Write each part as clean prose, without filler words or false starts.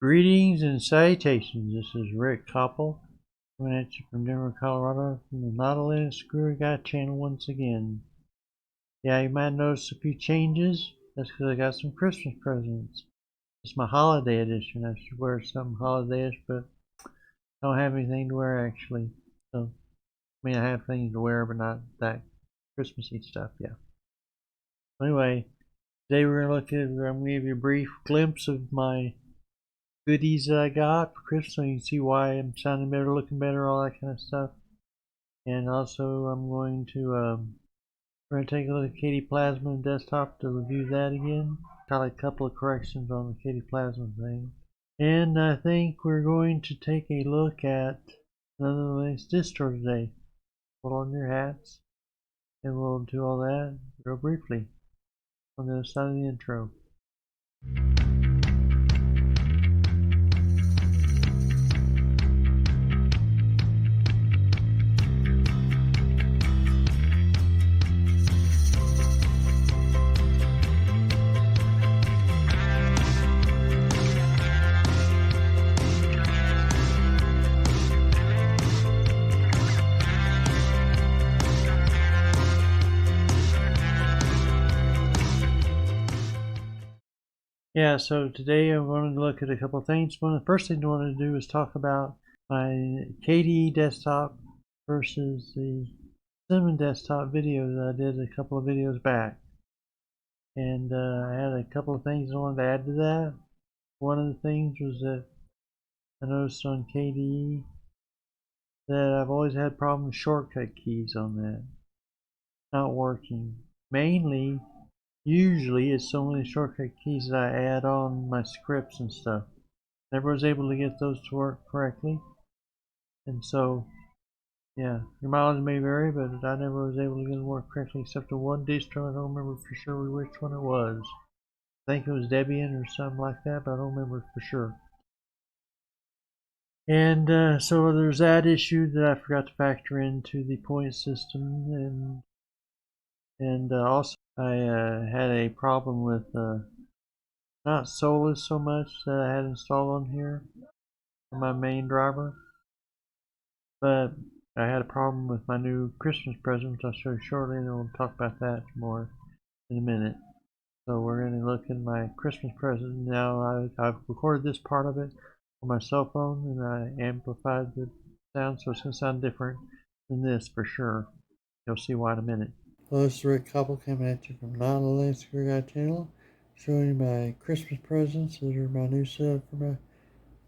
Greetings and salutations. This is Rick Koppel coming at you from Denver, Colorado, from the Not a Linux Guru Guy channel once again. Yeah, you might notice a few changes. That's because I got some Christmas presents. It's my holiday edition. I should wear something holiday-ish, but I don't have anything to wear actually. So, I mean, I have things to wear, but not that Christmassy stuff. Yeah. Anyway, today we're gonna I'm gonna give you a brief glimpse of my goodies that I got for Christmas, so you can see why I'm sounding better, looking better, all that kind of stuff. And also, we're going to take a look at KD Plasma desktop to review that again. Got a couple of corrections on the KD Plasma thing. And I think we're going to take a look at another Linux distro today. Put on your hats, and we'll do all that real briefly on the other side of the intro. Yeah, so today I'm going to look at a couple of things. One of the first things I want to do is talk about my KDE desktop versus the Cinnamon desktop video that I did a couple of videos back. And I had a couple of things I wanted to add to that. One of the things was that I noticed on KDE that I've always had problems with shortcut keys on that. Not working. Usually it's only shortcut keys that I add on my scripts and stuff. Never was able to get those to work correctly. And so, yeah, your mileage may vary, but I never was able to get them to work correctly except for one distro. I don't remember for sure which one it was. I think it was Debian or something like that, but I don't remember for sure. And so there's that issue that I forgot to factor into the point system, and also I had a problem with not Solus so much that I had installed on here on my main driver, but I had a problem with my new Christmas present, which I'll show you shortly, and then we'll talk about that more in a minute. So we're going to look at my Christmas present now. I've recorded this part of it on my cell phone, and I amplified the sound, so it's going to sound different than this for sure. You'll see why in a minute. Hello, this is Rick Koppel coming at you from Not a Linux Guru Guy channel, showing you my Christmas presents. These are my new setup for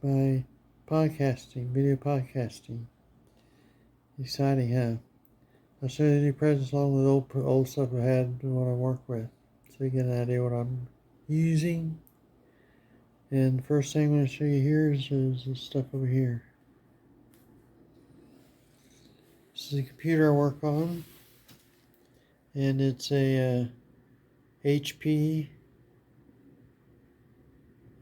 my podcasting, video podcasting. Exciting, huh? I'll show you the new presents along with old stuff I had and what I work with, so you get an idea what I'm using. And the first thing I'm going to show you here is this stuff over here. This is the computer I work on, and it's a HP.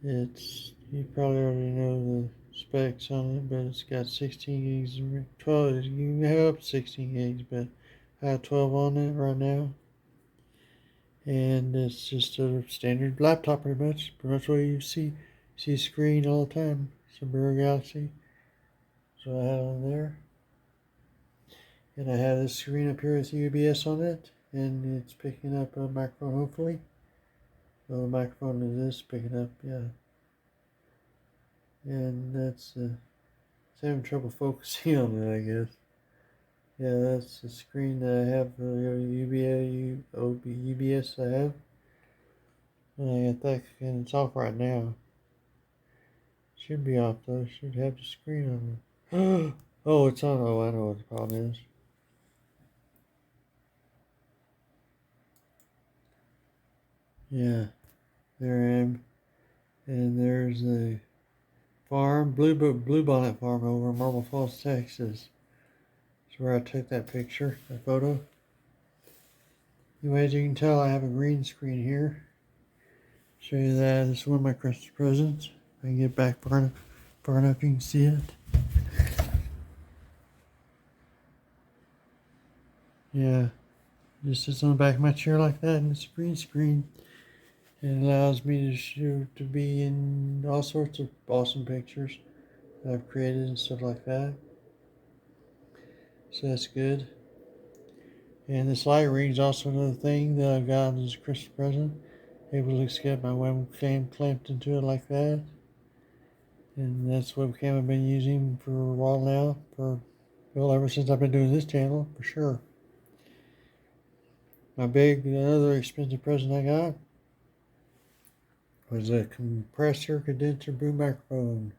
You probably already know the specs on it, but it's got 16 gigs, 12. You can have up to 16 gigs, but I have 12 on it right now. And it's just a standard laptop, pretty much what you see a screen all the time. Sombrero Galaxy. So I have on there, and I have this screen up here with UBS on it, and it's picking up a microphone hopefully. So the microphone is this picking up, yeah. And that's it's having trouble focusing on it, I guess. Yeah, that's the screen that I have, UBS I have. And I got that, and it's off right now. Should be off though. Should have the screen on it. Oh, it's on. Oh, I know what the problem is. Yeah, there I am. And there's the farm, Blue Bonnet Farm over in Marble Falls, Texas. That's where I took that picture, that photo. Anyway, as you can tell, I have a green screen here. Show you that. This is one of my Christmas presents. If I can get back far enough you can see it. Yeah, just sits on the back of my chair like that, and it's a green screen. It allows me to be in all sorts of awesome pictures that I've created and stuff like that. So that's good. And this light ring is also another thing that I got as a Christmas present. Able to get my webcam clamped into it like that. And that's webcam I've been using for a while now. Well, ever since I've been doing this channel, for sure. Another expensive present I got was a compressor condenser boom microphone.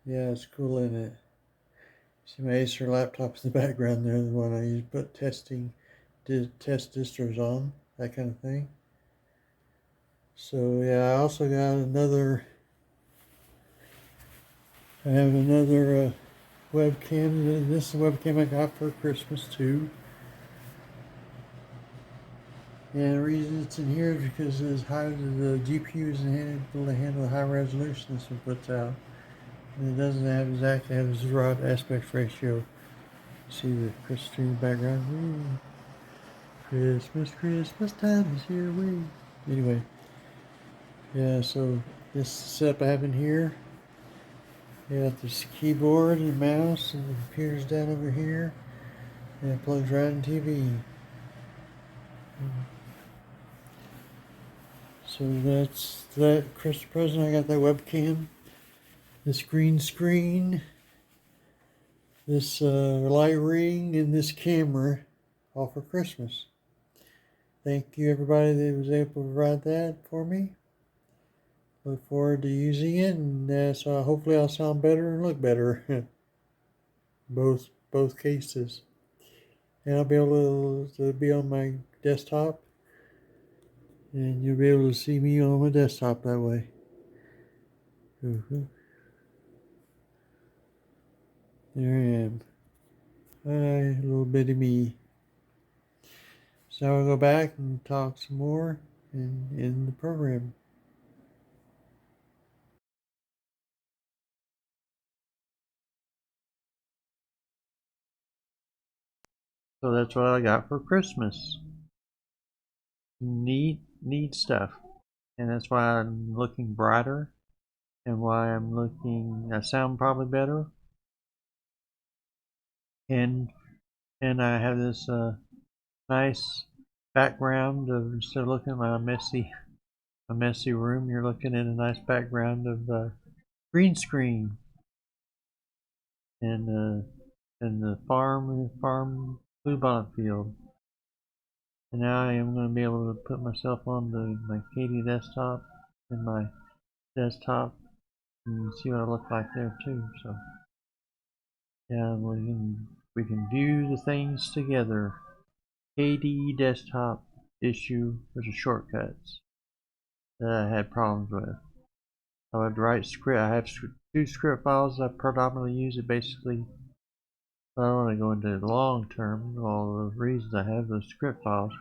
Yeah, it's cool, isn't it? See my Acer laptop in the background there, the one I use put test distros on, that kind of thing. So yeah, I also got I have another webcam. This is the webcam I got for Christmas too. And the reason it's in here is because the GPU isn't able to handle the high resolution this one puts out. And it doesn't exactly have the right aspect ratio. See the Christmas tree in the background? Christmas time is here. Anyway, yeah, so this setup I have in here. You got this keyboard and mouse, and the computer's down over here. And it plugs right in TV. So that's that Christmas present. I got that webcam, this green screen, this light ring, and this camera, all for Christmas. Thank you, everybody that was able to provide that for me. Look forward to using it, and so hopefully I'll sound better and look better. both cases, and I'll be able to be on my desktop, and you'll be able to see me on my desktop that way. There I am. Hi, little bitty me. So now I'll go back and talk some more in the program. So that's what I got for Christmas. Neat stuff. And that's why I'm looking brighter, and why I sound probably better. And I have this nice background of, instead of looking at my messy room, you're looking at a nice background of green screen and the farm bluebonnet field. And now I am going to be able to put myself on my KD desktop and my desktop and see what I look like there too. So yeah, we can view the things together. KD desktop issue with the shortcuts that I had problems with. I would write script. I have two script files I predominantly use. It basically, I don't want to go into the long term, all the reasons I have those script files.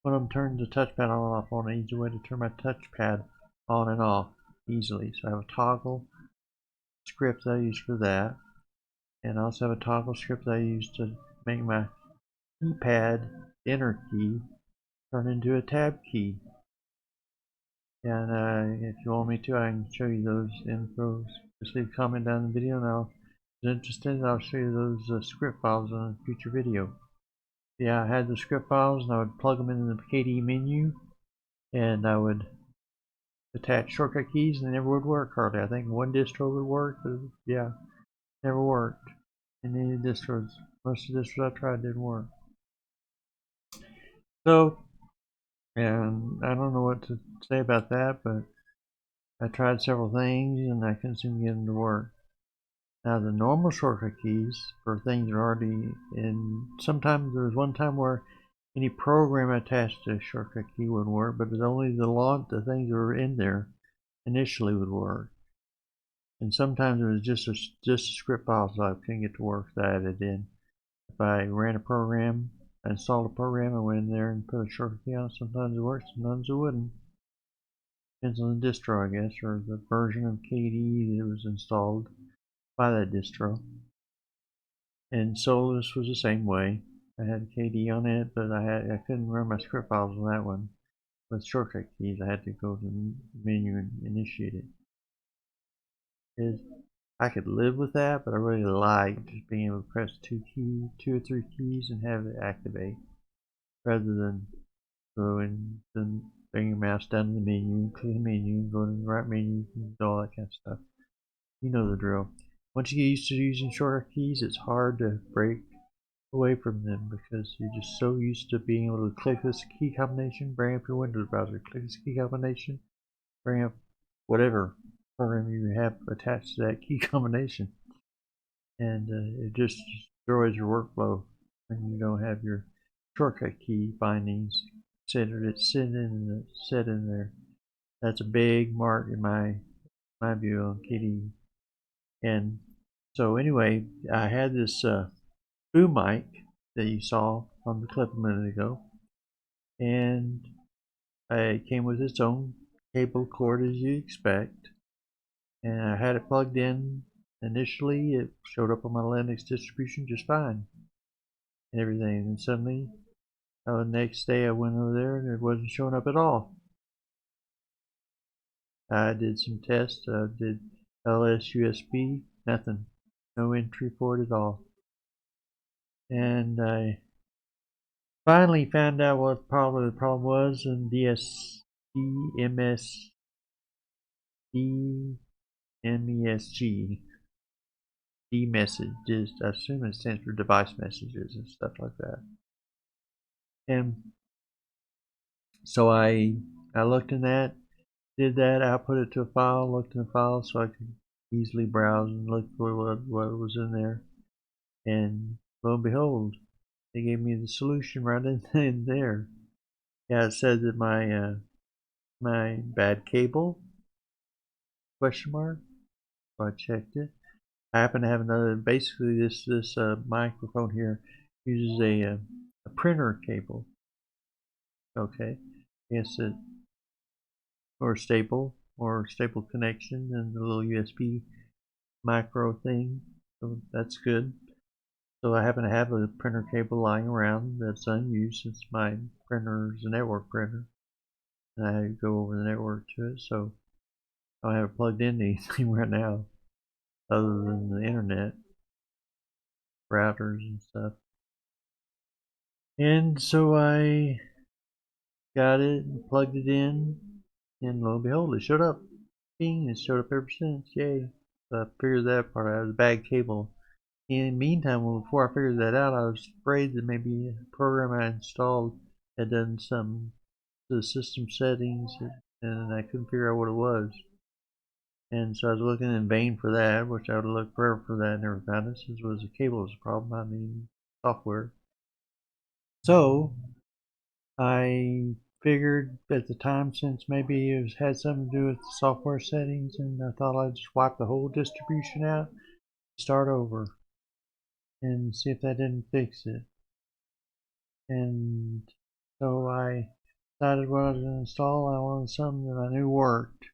One of them turns the touchpad on and off. I want an easy way to turn my touchpad on and off easily. So I have a toggle script that I use for that. And I also have a toggle script that I use to make my keypad enter key turn into a tab key. And if you want me to, I can show you those infos. Just leave a comment down in the video, and if you're interested, I'll show you those script files on a future video. Yeah, I had the script files, and I would plug them into the KDE menu, and I would attach shortcut keys, and they never would work hardly. I think one distro would work, but yeah, never worked. And any distros, most of the distros I tried didn't work. So, and I don't know what to say about that, but I tried several things and I couldn't seem to get them to work. Now the normal shortcut keys for things that are already in, sometimes there was one time where any program attached to a shortcut key wouldn't work, but it was only the things that were in there initially would work. And sometimes it was just a script file so I couldn't get to work that I added in. If I ran a program, I installed a program, I went in there and put a shortcut key on it. Sometimes it worked, sometimes it wouldn't. Depends on the distro, I guess, or the version of KDE that was installed by that distro. And Solus was the same way. I had KDE on it, but I couldn't run my script files on that one. with shortcut keys. I had to go to the menu and initiate it. I could live with that, but I really like just being able to press two or three keys and have it activate, rather than go and then bring your mouse down to the menu, click the menu, go to the right menu, and all that kind of stuff. You know the drill. Once you get used to using shortcut keys, it's hard to break away from them because you're just so used to being able to click this key combination, bring up your Windows browser, click this key combination, bring up whatever program you have attached to that key combination, and it just destroys your workflow when you don't have your shortcut key bindings set in there. That's a big mark in my view on KDE. And so anyway, I had this boom mic that you saw on the clip a minute ago, and it came with its own cable cord as you expect, and I had it plugged in. Initially it showed up on my Linux distribution just fine and everything, and suddenly the next day I went over there and it wasn't showing up at all. I did some tests, did LS-USB, nothing, no entry for it at all. And I finally found out what probably the problem was, and DMESG, D messages, I assume it stands for device messages and stuff like that. And so I looked in that, did that, output it to a file, looked in the file so I could easily browse and look for what was in there. And lo and behold, they gave me the solution right in there. Yeah, it said that my bad cable, question mark. So I checked it. I happen to have another. Basically, this microphone here uses a printer cable. Okay, yes, it or staple connection and the little USB micro thing. So that's good. So I happen to have a printer cable lying around that's unused since my printer is a network printer, and I go over the network to it. So I don't have it plugged into anything right now other than the internet routers and stuff. And so I got it and plugged it in, and lo and behold, it showed up. Bing, it showed up ever since. Yay. So I figured that part out. It was a bad cable. In the meantime, before I figured that out, I was afraid that maybe a program I installed had done some to the system settings, and I couldn't figure out what it was. And so I was looking in vain for that, which I would look forever for that and never found it, since it was the cable was a problem, I mean software. So I figured at the time, since maybe it had something to do with the software settings, and I thought I'd just wipe the whole distribution out, start over, and see if that didn't fix it. And so I decided what I was going to install. I wanted something that I knew worked.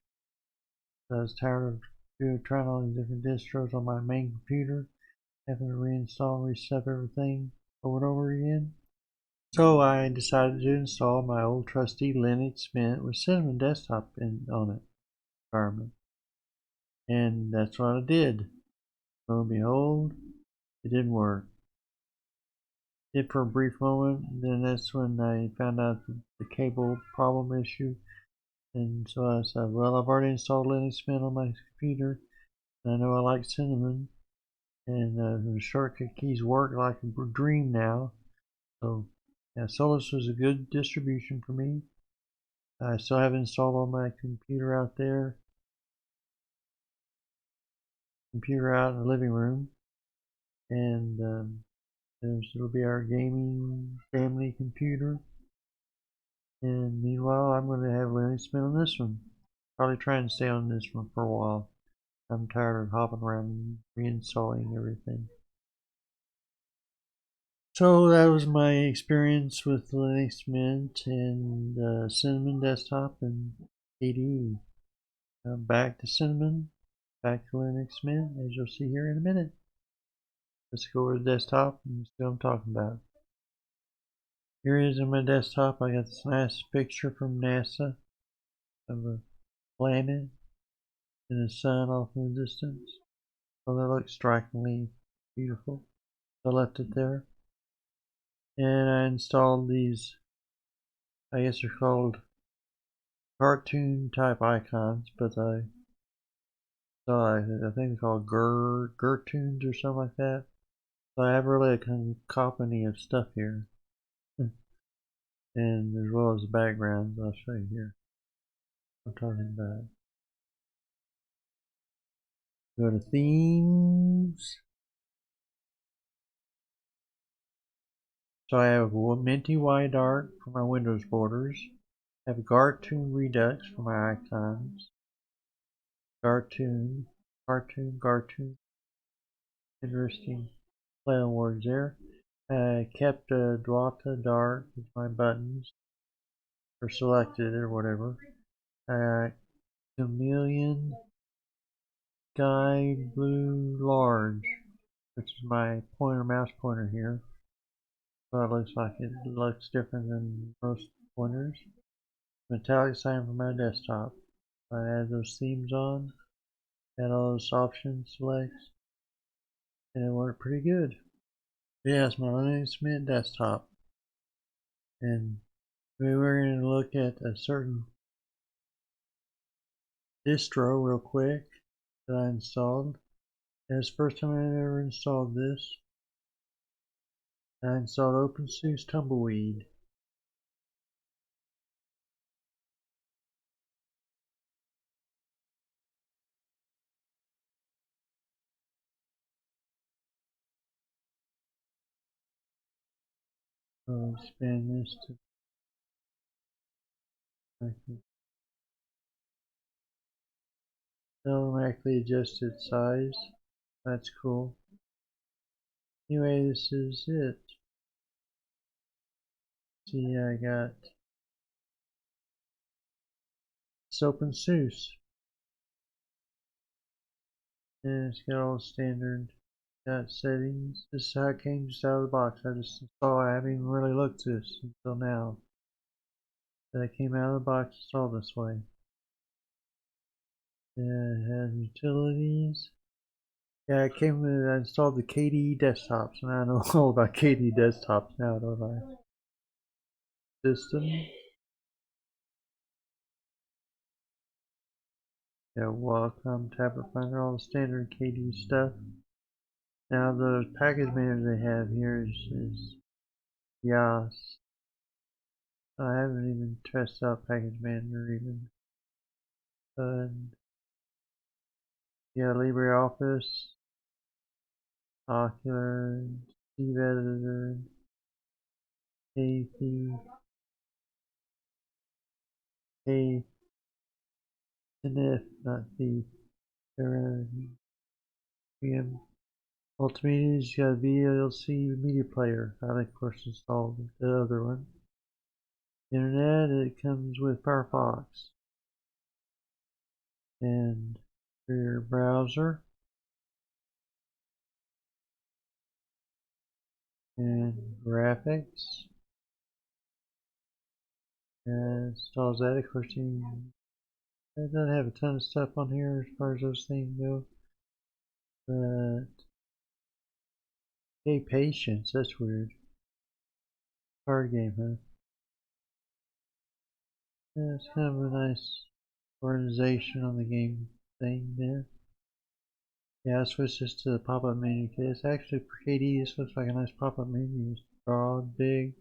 I was tired of trying all these different distros on my main computer, having to reinstall and reset everything over and over again. So I decided to install my old trusty Linux Mint with Cinnamon Desktop on it environment. And that's what I did. Lo and behold, it didn't work. It did for a brief moment, and then that's when I found out the cable problem issue. And so I said, well, I've already installed Linux Mint on my computer, and I know I like Cinnamon, and the shortcut keys work like a dream now. So yeah, Solus was a good distribution for me. I still have it installed on my computer out there, computer out in the living room, and it'll be our gaming family computer. And meanwhile, I'm going to have Linux Mint on this one. Probably try and stay on this one for a while. I'm tired of hopping around and reinstalling everything. So that was my experience with Linux Mint and Cinnamon Desktop and KDE. Back to Cinnamon, back to Linux Mint, as you'll see here in a minute. Let's go over to the desktop and see what I'm talking about. Here it is on my desktop. I got this nice picture from NASA of a planet and the sun off in the distance. So that looks strikingly beautiful. So I left it there. And I installed these, I guess they're called cartoon type icons, but I think they're called Gertoons or something like that. So I have really a cacophony of stuff here. And as well as the backgrounds, I'll show you here. I'm talking about. Go to themes. So I have Minty White Art for my Windows borders. I have Cartoon Redux for my icons. Cartoon. Interesting play on words there. I kept Dwata Dark with my buttons, or selected or whatever. Chameleon Guide Blue Large, which is my mouse pointer here. So it looks like it looks different than most pointers. Metallic sign for my desktop. I add those themes on, add all those options selects, and it worked pretty good. Yeah, it's my Linux Mint desktop. And we were going to look at a certain distro real quick that I installed. And it's the first time I ever installed this. I installed openSUSE Tumbleweed. I'll expand this to automatically adjust its size. That's cool. Anyway, this is it. See, I got this openSUSE. And it's got all standard settings. This is how it came just out of the box. I just installed. I haven't even really looked at this until now. That it came out of the box installed this way. And it has utilities. Yeah, it came with. I installed the KDE desktops, and I know all about KDE desktops now, don't I? System. Yeah, welcome tablet finder, all the standard KDE stuff. Now the package manager they have here is Yas. I haven't even tested out package manager even. And yeah, LibreOffice, Ocular, Steve Editor, KP, K, and F, not the VM. Multimedia's got a VLC media player. I of course installed the other one. Internet, it comes with Firefox. And for your browser. And graphics. And installs that. Of course, it doesn't have a ton of stuff on here as far as those things go. But hey, patience, that's weird. Card game, huh? Yeah, it's kind of a nice organization on the game thing there. Yeah, I switched this to the pop-up menu. It's actually for KDE. This looks like a nice pop-up menu. It's broad, big,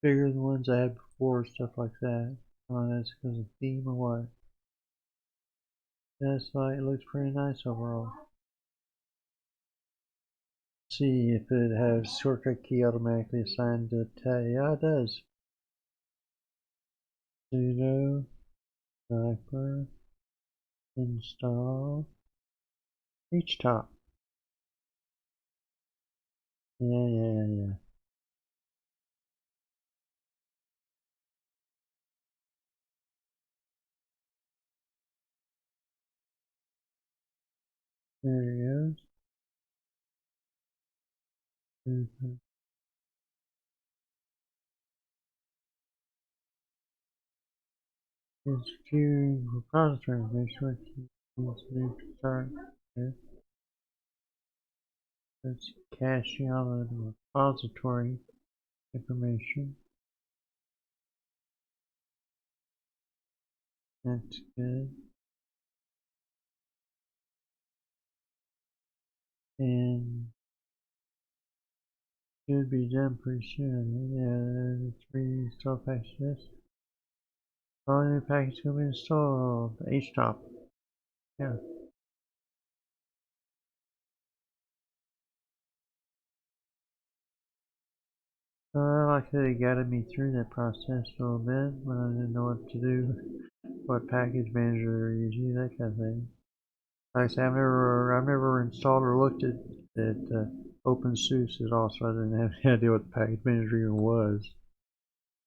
bigger than the ones I had before, stuff like that. Oh, that's because of theme or what? That's like it looks pretty nice overall. See if it has shortcut key automatically assigned to tab. Yeah, it does. Sudo hyper install htop. Yeah. There it goes. It's queuing repository information. What you need to start with. It's caching all the repository information. That's good. And should be done pretty soon. Yeah, it's reinstall package this. All new package will be installed. HTOP. Yeah. Like that it guided me through that process a little bit when I didn't know what to do, what package manager they're using, that kind of thing. Like I say, I've never installed or looked at openSUSE at all, so I didn't have any idea what the package manager even was.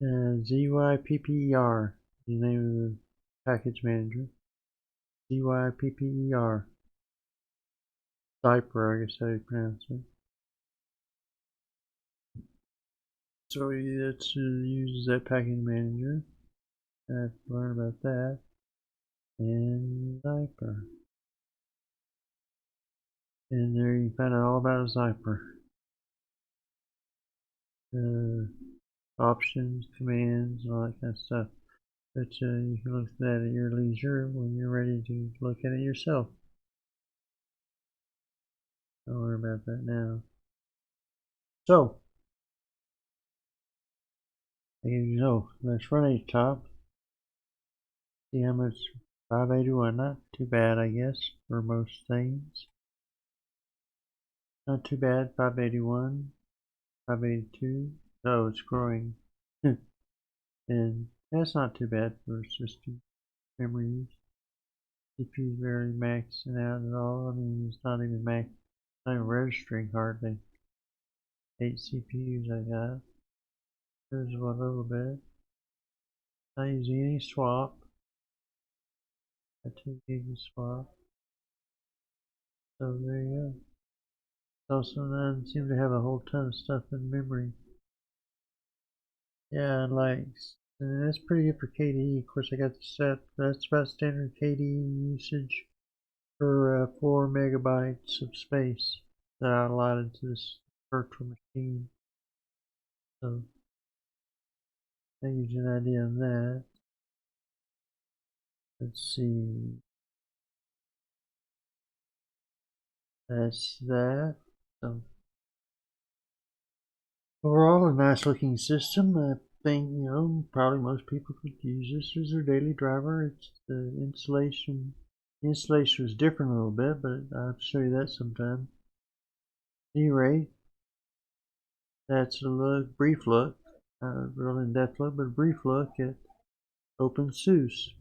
ZYPPER is the name of the package manager. ZYPPER. Zyper, I guess how you pronounce it. So it uses that package manager. I have to learn about that. And Zyper. And there you find out all about Zyper. Options, commands, all that kind of stuff. But you can look at that at your leisure when you're ready to look at it yourself. Don't worry about that now. So, you know, let's run HTOP. See how much 581, not too bad, I guess, for most things. Not too bad, 581, 582. Oh, it's growing. And that's not too bad for system memory use. CPU barely maxing out at all. I mean, it's not even not even registering hardly. 8 CPUs I got. There's a little bit. Not using any swap. A 2 gig swap. So there you go. Also doesn't seem to have a whole ton of stuff in memory. Yeah, like that's pretty good for KDE. Of course, I got the set. That's about standard KDE usage for 4 megabytes of space that I allotted to this virtual machine. So that gives you an idea on that. Let's see. That's that. So overall, a nice looking system. I think, you know, probably most people could use this as their daily driver. It's the installation. The installation was different a little bit, but I'll show you that sometime. At any rate, that's a look, brief look, real in-depth look, but a brief look at openSUSE.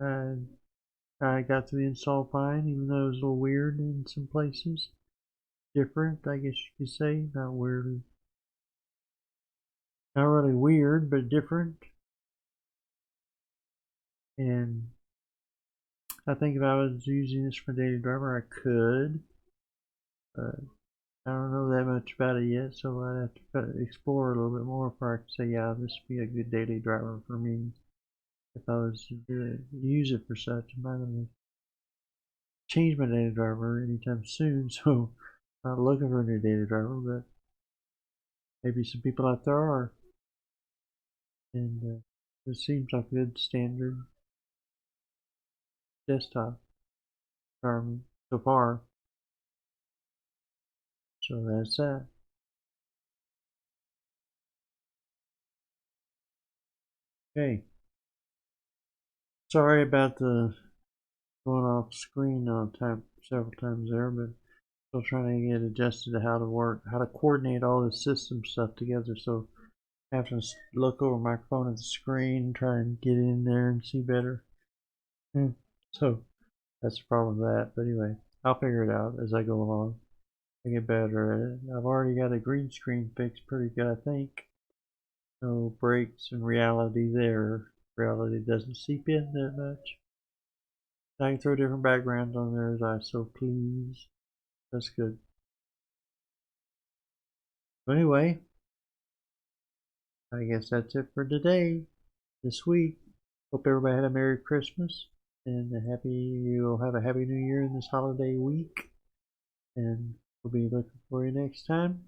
I got through the install fine, even though it was a little weird in some places. Different, I guess you could say. Not weird. Not really weird, but different. And I think if I was using this for daily driver, I could. But I don't know that much about it yet, so I'd have to explore a little bit more before I could say, yeah, this would be a good daily driver for me. If I was to use it for such, I'm not going to change my data driver anytime soon, so I'm not looking for a new data driver, but maybe some people out there are. And this seems like a good standard desktop environment so far. So that's that. Okay. Sorry about the going off screen several times there, but still trying to get adjusted to how to coordinate all this system stuff together. So I have to look over my phone at the screen, try and get in there and see better. So that's the problem with that. But anyway, I'll figure it out as I go along. I get better at it. I've already got a green screen fixed pretty good, I think. No breaks in reality there. Reality doesn't seep in that much. I can throw different backgrounds on there as I so please. That's good. But anyway, I guess that's it for today, this week. Hope everybody had a Merry Christmas and you'll have a Happy New Year in this holiday week. And we'll be looking for you next time.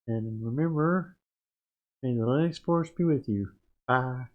And remember, may the Linux force be with you. Bye.